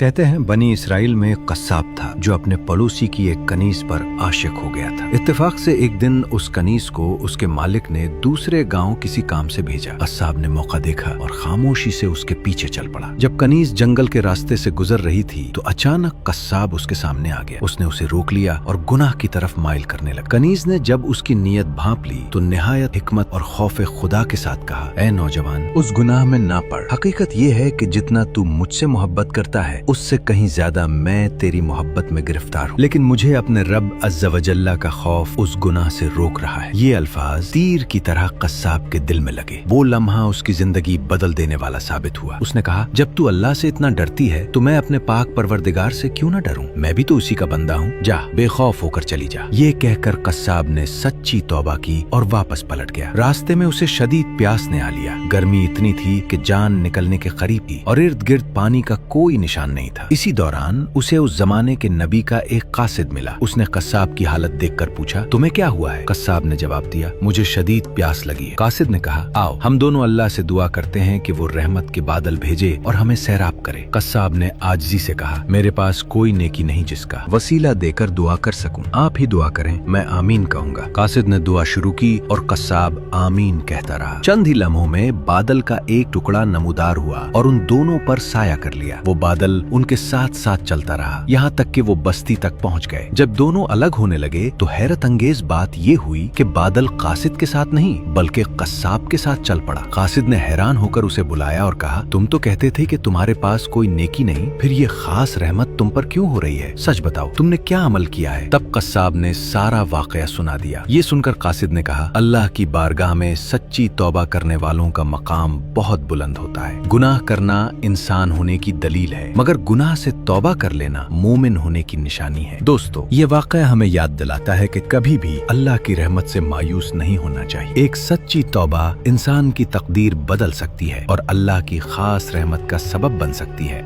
कहते हैं बनी इसराइल में एक कस्साब था जो अपने पड़ोसी की एक कनीज पर आशिक हो गया था। इत्तेफाक से एक दिन उस कनीज को उसके मालिक ने दूसरे गांव किसी काम से भेजा। कस्साब ने मौका देखा और खामोशी से उसके पीछे चल पड़ा। जब कनीज जंगल के रास्ते से गुजर रही थी तो अचानक कस्साब उसके सामने आ गया। उसने उसे रोक लिया और गुनाह की तरफ माइल करने लगा। कनीज ने जब उसकी नीयत भांप ली तो निहायत हिकमत और खौफ खुदा के साथ कहा, ऐ नौजवान, उस गुनाह में ना पड़। हकीकत ये है कि जितना तू मुझसे मोहब्बत करता है उससे कहीं ज्यादा मैं तेरी मोहब्बत में गिरफ्तार हूँ, लेकिन मुझे अपने रब अज़्ज़ा वजल्ला का खौफ उस गुनाह से रोक रहा है। ये अल्फाज तीर की तरह कस्साब के दिल में लगे। वो लम्हा उसकी जिंदगी बदल देने वाला साबित हुआ। उसने कहा, जब तू अल्लाह से इतना डरती है तो मैं अपने पाक परवरदिगार से क्यों न डरूं? मैं भी तो उसी का बंदा हूँ। जा, बेखौफ होकर चली जा। ये कहकर कस्साब ने सच्ची तौबा की और वापस पलट गया। रास्ते में उसे शदीद प्यास ने आ लिया। गर्मी इतनी थी कि जान निकलने के करीब थी और इर्द गिर्द पानी का कोई निशान नहीं था। इसी दौरान उसे उस जमाने के नबी का एक कासिद मिला। उसने कस्साब की हालत देखकर पूछा, तुम्हें क्या हुआ है? कस्साब ने जवाब दिया, मुझे शदीद प्यास लगी है। कासिद ने कहा, आओ हम दोनों अल्लाह से दुआ करते हैं कि वो रहमत के बादल भेजे और हमें सैराब करे। कस्साब ने आजिज़ी से कहा, मेरे पास कोई नेकी नहीं जिसका वसीला देकर दुआ कर सकूं। आप ही दुआ करें, मैं आमीन कहूंगा। कासिद ने दुआ शुरू की और कस्साब आमीन कहता रहा। चंद ही लम्हों में बादल का एक टुकड़ा नमूदार हुआ और उन दोनों पर साया कर लिया। वो बादल उनके साथ साथ चलता रहा यहाँ तक कि वो बस्ती तक पहुँच गए। जब दोनों अलग होने लगे तो हैरत अंगेज बात ये हुई कि बादल कासिद के साथ नहीं बल्कि कस्साब के साथ चल पड़ा। कासिद ने हैरान होकर उसे बुलाया और कहा, तुम तो कहते थे कि तुम्हारे पास कोई नेकी नहीं, फिर ये खास रहमत तुम पर क्यों हो रही है? सच बताओ, तुमने क्या अमल किया है? तब कस्साब ने सारा वाकया सुना दिया। ये सुनकर कासिद ने कहा, अल्लाह की बारगाह में सच्ची तौबा करने वालों का मकाम बहुत बुलंद होता है। गुनाह करना इंसान होने की दलील है, मगर गुनाह से तौबा कर लेना मोमिन होने की निशानी है। दोस्तों, ये वाकया हमें याद दिलाता है कि कभी भी अल्लाह की रहमत से मायूस नहीं होना चाहिए। एक सच्ची तौबा इंसान की तकदीर बदल सकती है और अल्लाह की खास रहमत का सबब बन सकती है।